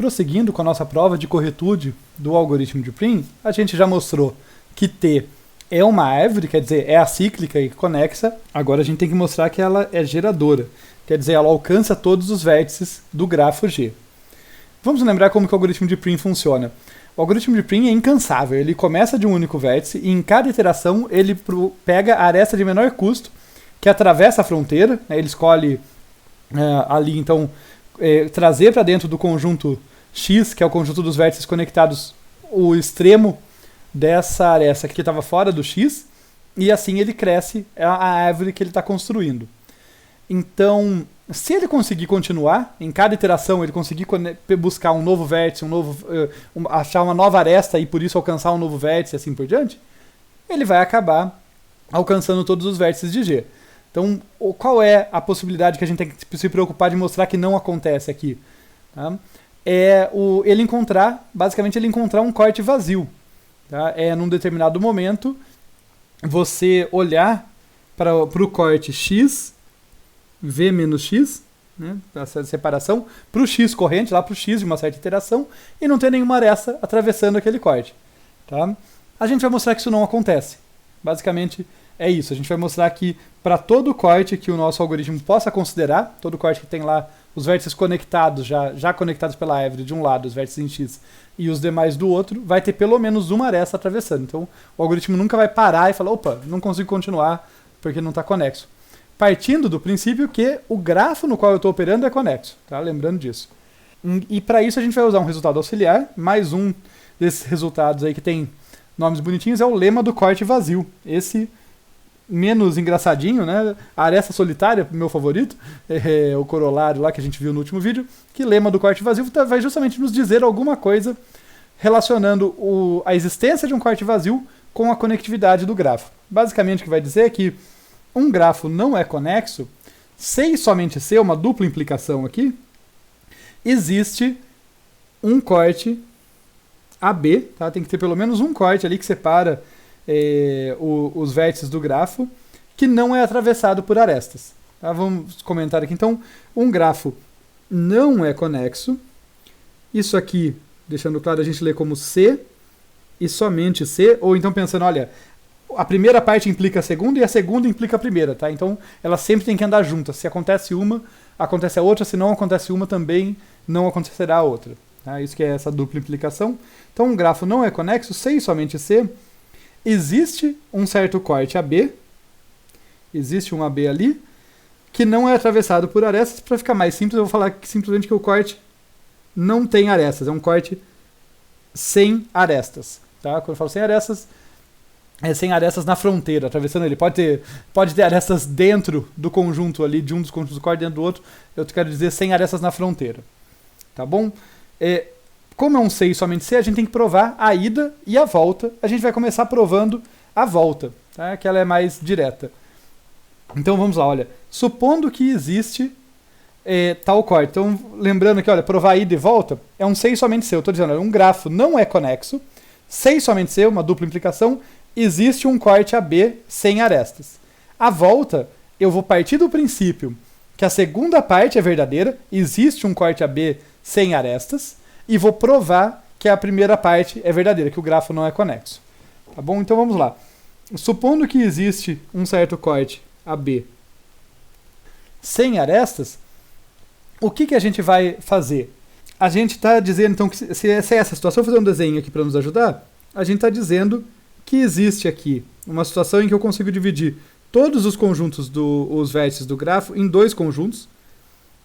Prosseguindo com a nossa prova de corretude do algoritmo de Prim, a gente já mostrou que T é uma árvore, quer dizer, é acíclica e conexa. Agora a gente tem que mostrar que ela é geradora, quer dizer, ela alcança todos os vértices do grafo G. Vamos lembrar como que o algoritmo de Prim funciona. O algoritmo de Prim é incansável, ele começa de um único vértice e em cada iteração ele pega a aresta de menor custo, que atravessa a fronteira, né, ele escolhe ali, então, trazer para dentro do conjunto X, que é o conjunto dos vértices conectados, o extremo dessa aresta que estava fora do X, e assim ele cresce a árvore que ele está construindo. Então, se ele conseguir continuar, em cada iteração ele conseguir buscar um novo vértice, achar uma nova aresta e por isso alcançar um novo vértice e assim por diante, ele vai acabar alcançando todos os vértices de G. Então, qual é a possibilidade que a gente tem que se preocupar de mostrar que não acontece aqui? Tá? Basicamente ele encontrar um corte vazio. Tá? Num determinado momento, você olhar para o corte X, V menos X, né, essa separação, para o X corrente, lá para o X de uma certa iteração, e não ter nenhuma aresta atravessando aquele corte. Tá? A gente vai mostrar que isso não acontece. Basicamente é isso. A gente vai mostrar que para todo corte que o nosso algoritmo possa considerar, todo corte que tem lá os vértices conectados, já conectados pela árvore de um lado, os vértices em X, e os demais do outro, vai ter pelo menos uma aresta atravessando. Então o algoritmo nunca vai parar e falar, opa, não consigo continuar porque não está conexo. Partindo do princípio que o grafo no qual eu estou operando é conexo, tá? Lembrando disso. E para isso a gente vai usar um resultado auxiliar, mais um desses resultados aí que tem nomes bonitinhos, é o lema do corte vazio. Esse menos engraçadinho, né? A aresta solitária, meu favorito, é o corolário lá que a gente viu no último vídeo, que lema do corte vazio vai justamente nos dizer alguma coisa relacionando a existência de um corte vazio com a conectividade do grafo. Basicamente o que vai dizer é que um grafo não é conexo, se e somente se, uma dupla implicação aqui, existe um corte AB, tá? Tem que ter pelo menos um corte ali que separa os vértices do grafo, que não é atravessado por arestas. Tá? Vamos comentar aqui. Então, um grafo não é conexo. Isso aqui, deixando claro, a gente lê como C e somente C, ou então pensando, olha, a primeira parte implica a segunda e a segunda implica a primeira, tá? Então, elas sempre têm que andar juntas. Se acontece uma, acontece a outra. Se não acontece uma, também não acontecerá a outra. Tá? Isso que é essa dupla implicação. Então, um grafo não é conexo, C e somente C. Existe um certo corte AB, existe um AB ali, que não é atravessado por arestas. Para ficar mais simples, eu vou falar simplesmente que o corte não tem arestas, é um corte sem arestas. Tá? Quando eu falo sem arestas, é sem arestas na fronteira, atravessando ele. Pode ter arestas dentro do conjunto ali, de um dos conjuntos do corte dentro do outro, eu quero dizer sem arestas na fronteira. Tá bom? Como é um C e somente C, a gente tem que provar a ida e a volta. A gente vai começar provando a volta, tá? Que ela é mais direta. Então vamos lá, olha. Supondo que existe tal corte. Então, lembrando que, olha, provar a ida e volta é um C e somente C. Eu estou dizendo, olha, um grafo não é conexo. C e somente C, uma dupla implicação, existe um corte AB sem arestas. A volta, eu vou partir do princípio que a segunda parte é verdadeira, existe um corte AB sem arestas, e vou provar que a primeira parte é verdadeira, que o grafo não é conexo. Tá bom? Então vamos lá. Supondo que existe um certo corte AB sem arestas, o que a gente vai fazer? A gente está dizendo, então, que se é essa situação, vou fazer um desenho aqui para nos ajudar, a gente está dizendo que existe aqui uma situação em que eu consigo dividir todos os conjuntos os vértices do grafo em dois conjuntos.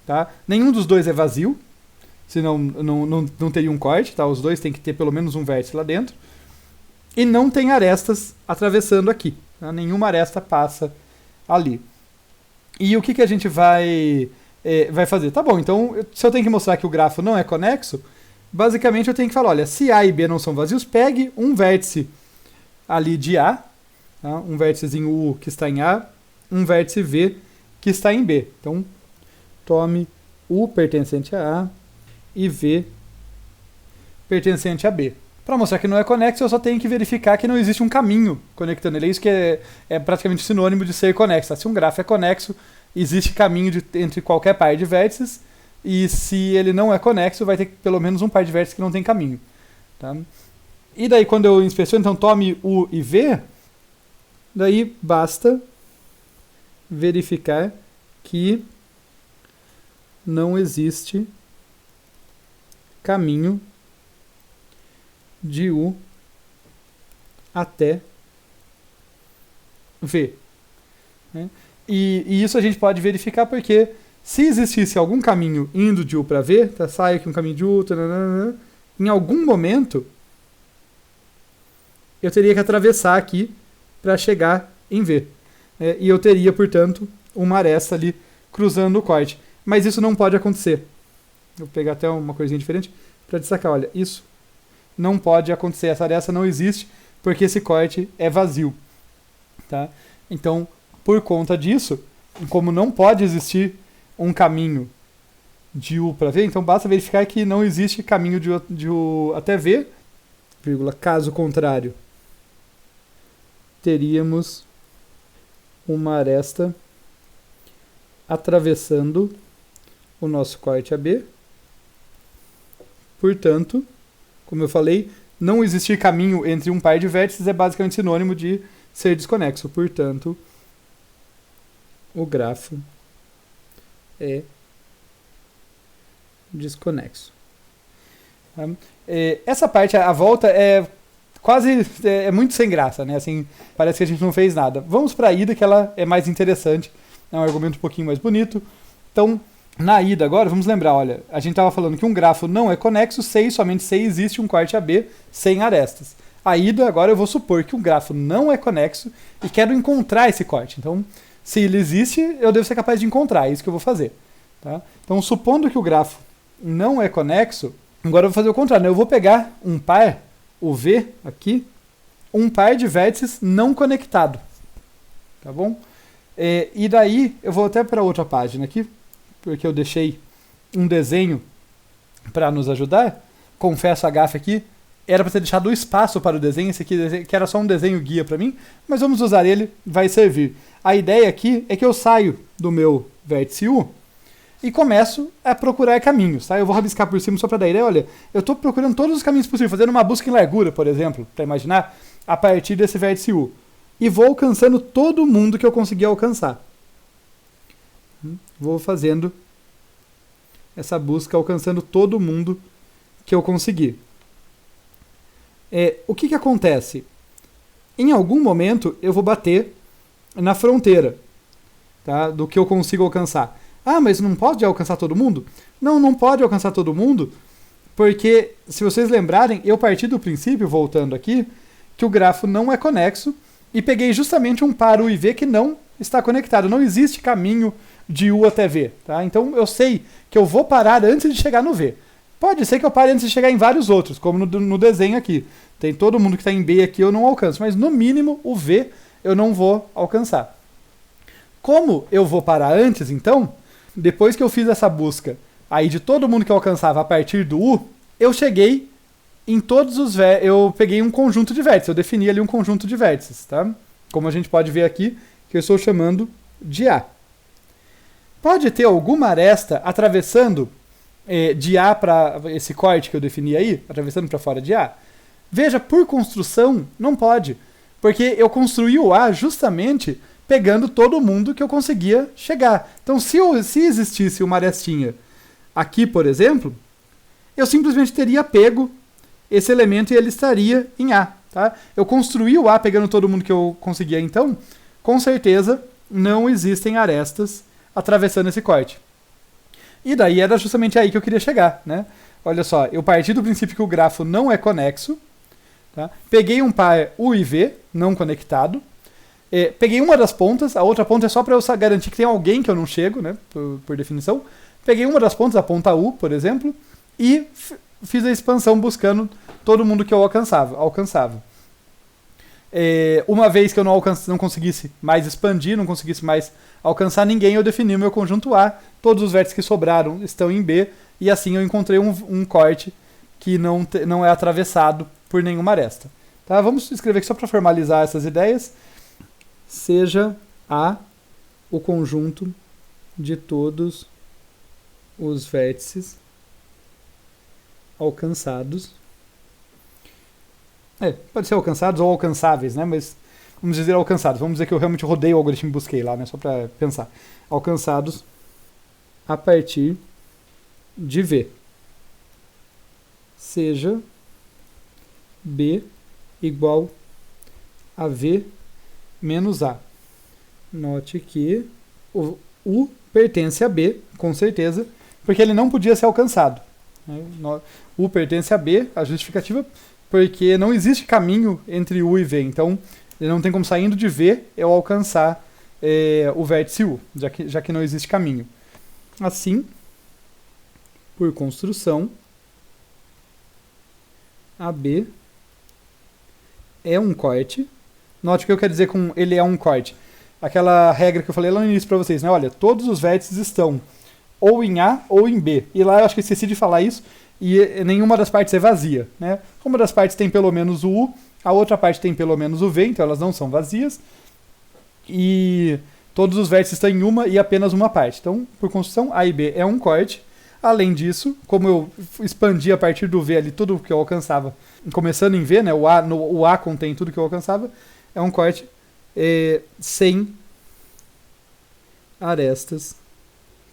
Tá? Nenhum dos dois é vazio, senão não teria um corte, tá? Os dois têm que ter pelo menos um vértice lá dentro. E não tem arestas atravessando aqui. Tá? Nenhuma aresta passa ali. E o que a gente vai fazer? Tá bom, então se eu tenho que mostrar que o grafo não é conexo, basicamente eu tenho que falar, olha, se A e B não são vazios, pegue um vértice ali de A, tá? Um vérticezinho U que está em A, um vértice V que está em B. Então, tome U pertencente a A e V pertencente a B. Para mostrar que não é conexo, eu só tenho que verificar que não existe um caminho conectando ele. Isso que é praticamente sinônimo de ser conexo. Se um grafo é conexo, existe caminho entre qualquer par de vértices, e se ele não é conexo, vai ter pelo menos um par de vértices que não tem caminho. Tá? E daí quando eu inspeciono, então tome U e V, daí basta verificar que não existe caminho de U até V. Né? E isso a gente pode verificar porque se existisse algum caminho indo de U para V, tá, sai aqui um caminho de U, tananana, em algum momento eu teria que atravessar aqui para chegar em V. E eu teria, portanto, uma aresta ali cruzando o corte. Mas isso não pode acontecer. Vou pegar até uma coisinha diferente para destacar. Olha, isso não pode acontecer. Essa aresta não existe porque esse corte é vazio. Tá? Então, por conta disso, como não pode existir um caminho de U para V, então basta verificar que não existe caminho de U até V, vírgula, caso contrário, teríamos uma aresta atravessando o nosso corte AB. Portanto, como eu falei, não existir caminho entre um par de vértices é basicamente sinônimo de ser desconexo. Portanto, o grafo é desconexo. Essa parte, a volta, é quase muito sem graça, né? Assim, parece que a gente não fez nada. Vamos para a ida, que ela é mais interessante, é um argumento um pouquinho mais bonito. Então, na ida agora, vamos lembrar, olha, a gente estava falando que um grafo não é conexo somente se existe um corte AB sem arestas. A ida, agora eu vou supor que um grafo não é conexo e quero encontrar esse corte. Então, se ele existe, eu devo ser capaz de encontrar, é isso que eu vou fazer. Tá? Então, supondo que o grafo não é conexo, agora eu vou fazer o contrário, né? Eu vou pegar um par, o V aqui, um par de vértices não conectado. Tá bom? E daí, eu vou até para outra página aqui, porque eu deixei um desenho para nos ajudar. Confesso a gafe aqui, era para ter deixado o espaço para o desenho, esse aqui que era só um desenho guia para mim, mas vamos usar ele, vai servir. A ideia aqui é que eu saio do meu vértice U e começo a procurar caminhos. Tá? Eu vou rabiscar por cima só para dar ideia. Olha, eu estou procurando todos os caminhos possíveis, fazendo uma busca em largura, por exemplo, para imaginar, a partir desse vértice U. E vou alcançando todo mundo que eu conseguir alcançar. Vou fazendo essa busca, alcançando todo mundo que eu conseguir. O que acontece? Em algum momento eu vou bater na fronteira, tá, do que eu consigo alcançar. Ah, mas não pode alcançar todo mundo? Não, não pode alcançar todo mundo, porque, se vocês lembrarem, eu parti do princípio, voltando aqui, que o grafo não é conexo, e peguei justamente um par U e V que não está conectado. Não existe caminho de U até V. Tá? Então eu sei que eu vou parar antes de chegar no V. Pode ser que eu pare antes de chegar em vários outros, como no desenho aqui. Tem todo mundo que está em B aqui, eu não alcanço. Mas no mínimo o V eu não vou alcançar. Como eu vou parar antes, então, depois que eu fiz essa busca aí de todo mundo que eu alcançava a partir do U, eu cheguei em todos os vértices. Eu peguei um conjunto de vértices, eu defini ali um conjunto de vértices. Tá? Como a gente pode ver aqui, que eu estou chamando de A. Pode ter alguma aresta atravessando de A para esse corte que eu defini aí, atravessando para fora de A? Veja, por construção, não pode. Porque eu construí o A justamente pegando todo mundo que eu conseguia chegar. Então, se existisse uma arestinha aqui, por exemplo, eu simplesmente teria pego esse elemento e ele estaria em A. Tá? Eu construí o A pegando todo mundo que eu conseguia, então, com certeza não existem arestas atravessando esse corte. E daí era justamente aí que eu queria chegar. Né? Olha só, eu parti do princípio que o grafo não é conexo, tá? Peguei um par U e V não conectado, peguei uma das pontas, a outra ponta é só para eu garantir que tem alguém que eu não chego, né? por definição. Peguei uma das pontas, a ponta U, por exemplo, e fiz a expansão buscando todo mundo que eu alcançava. Uma vez que eu não conseguisse mais expandir, não conseguisse mais alcançar ninguém, eu defini o meu conjunto A, todos os vértices que sobraram estão em B, e assim eu encontrei um corte que não é atravessado por nenhuma aresta. Tá? Vamos escrever aqui só para formalizar essas ideias. Seja A o conjunto de todos os vértices alcançados. Pode ser alcançados ou alcançáveis, né? Mas vamos dizer alcançados. Vamos dizer que eu realmente rodei o algoritmo e busquei lá, né? Só para pensar. Alcançados a partir de V. Seja B igual a V menos A. Note que o U pertence a B, com certeza, porque ele não podia ser alcançado. U pertence a B, a justificativa, porque não existe caminho entre U e V. Então, ele não tem como, saindo de V, eu alcançar o vértice U, já que não existe caminho. Assim, por construção, AB é um corte. Note o que eu quero dizer com ele é um corte. Aquela regra que eu falei lá no início para vocês, né? Olha, todos os vértices estão ou em A ou em B. E lá eu acho que eu esqueci de falar isso, e nenhuma das partes é vazia, né? Uma das partes tem pelo menos o U, a outra parte tem pelo menos o V, então elas não são vazias. E todos os vértices estão em uma e apenas uma parte. Então, por construção, A e B é um corte. Além disso, como eu expandi a partir do V ali tudo que eu alcançava, começando em V, né? O A contém tudo que eu alcançava, é um corte sem arestas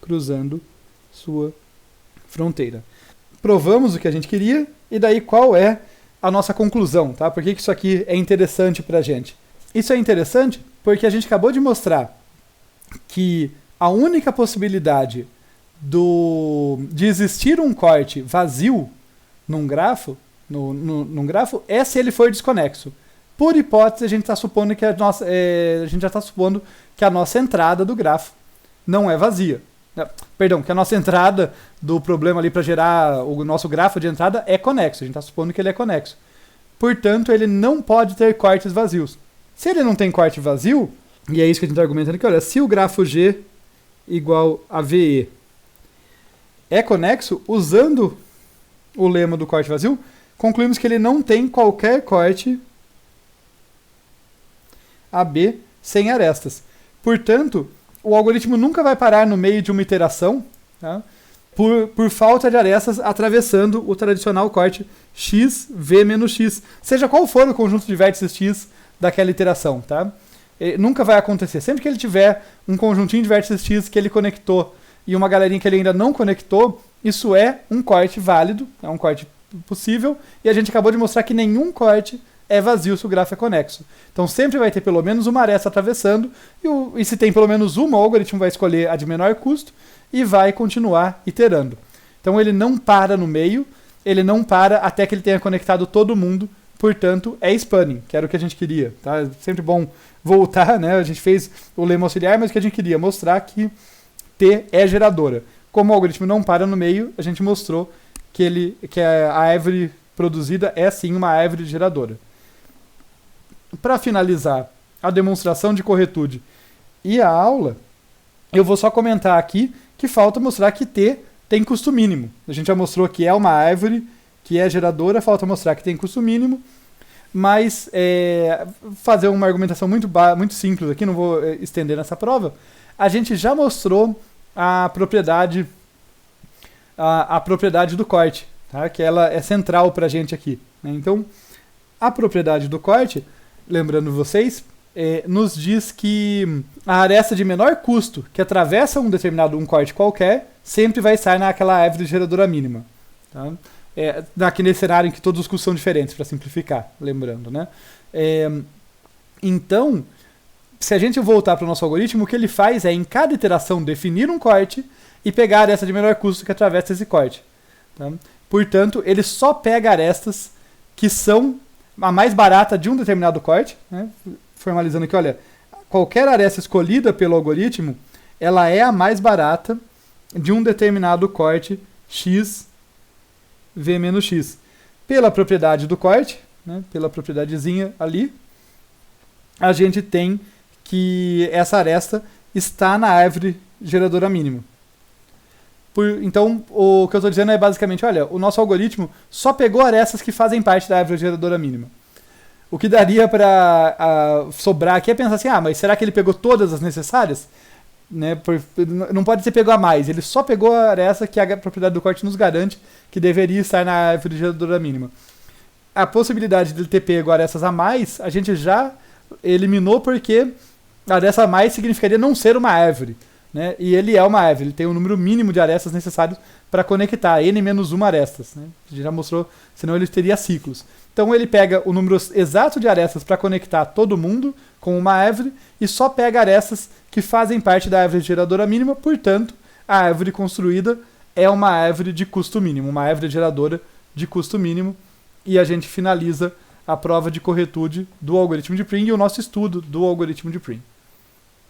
cruzando sua fronteira. Provamos o que a gente queria, e daí qual é a nossa conclusão, tá? Por que isso aqui é interessante pra gente? Isso é interessante porque a gente acabou de mostrar que a única possibilidade de existir um corte vazio num grafo, num grafo é se ele for desconexo. Por hipótese, a gente está supondo que a gente já está supondo que a nossa entrada do grafo não é vazia. Perdão, que a nossa entrada do problema ali para gerar o nosso grafo de entrada é conexo. A gente está supondo que ele é conexo. Portanto, ele não pode ter cortes vazios. Se ele não tem corte vazio, e é isso que a gente está argumentando aqui, olha, se o grafo G igual a VE é conexo, usando o lema do corte vazio, concluímos que ele não tem qualquer corte AB sem arestas. Portanto, o algoritmo nunca vai parar no meio de uma iteração, tá? por falta de arestas atravessando o tradicional corte x, v menos x, seja qual for o conjunto de vértices x daquela iteração. Tá? Nunca vai acontecer. Sempre que ele tiver um conjuntinho de vértices x que ele conectou e uma galerinha que ele ainda não conectou, isso é um corte válido, é um corte possível, e a gente acabou de mostrar que nenhum corte é vazio se o grafo é conexo. Então sempre vai ter pelo menos uma aresta atravessando, e se tem pelo menos uma, o algoritmo vai escolher a de menor custo e vai continuar iterando. Então ele não para no meio, ele não para até que ele tenha conectado todo mundo, portanto é spanning, que era o que a gente queria. Tá? É sempre bom voltar, né? A gente fez o lema auxiliar, mas o que a gente queria mostrar que T é geradora. Como o algoritmo não para no meio, a gente mostrou que a árvore produzida é sim uma árvore geradora. Para finalizar a demonstração de corretude e a aula, eu vou só comentar aqui que falta mostrar que T tem custo mínimo. A gente já mostrou que é uma árvore, que é geradora, falta mostrar que tem custo mínimo, mas fazer uma argumentação muito simples aqui, não vou estender nessa prova, a gente já mostrou a propriedade do corte, tá? Que ela é central para a gente aqui, né? Então, a propriedade do corte, lembrando vocês, nos diz que a aresta de menor custo que atravessa um corte qualquer sempre vai estar naquela árvore geradora mínima. Tá? Aqui nesse cenário em que todos os custos são diferentes, para simplificar, lembrando. Né? Então, se a gente voltar para o nosso algoritmo, o que ele faz é, em cada iteração, definir um corte e pegar a aresta de menor custo que atravessa esse corte. Tá? Portanto, ele só pega arestas que são a mais barata de um determinado corte. Né? Formalizando aqui, olha, qualquer aresta escolhida pelo algoritmo, ela é a mais barata de um determinado corte x, v menos x. Pela propriedade do corte, né, pela propriedadezinha ali, a gente tem que essa aresta está na árvore geradora mínima. Então, o que eu estou dizendo é basicamente, olha, o nosso algoritmo só pegou arestas que fazem parte da árvore geradora mínima. O que daria para sobrar aqui é pensar assim, mas será que ele pegou todas as necessárias? né, não pode ser pegou a mais, ele só pegou a aresta que a propriedade do corte nos garante que deveria estar na árvore geradora mínima. A possibilidade de ele ter pego arestas a mais, a gente já eliminou porque a aresta a mais significaria não ser uma árvore, né? E ele é uma árvore, ele tem um número mínimo de arestas necessários para conectar, n-1 arestas, né? A gente já mostrou, senão ele teria ciclos. Então ele pega o número exato de arestas para conectar todo mundo com uma árvore e só pega arestas que fazem parte da árvore geradora mínima, portanto, a árvore construída é uma árvore de custo mínimo, uma árvore geradora de custo mínimo, e a gente finaliza a prova de corretude do algoritmo de Pring e o nosso estudo do algoritmo de Pring.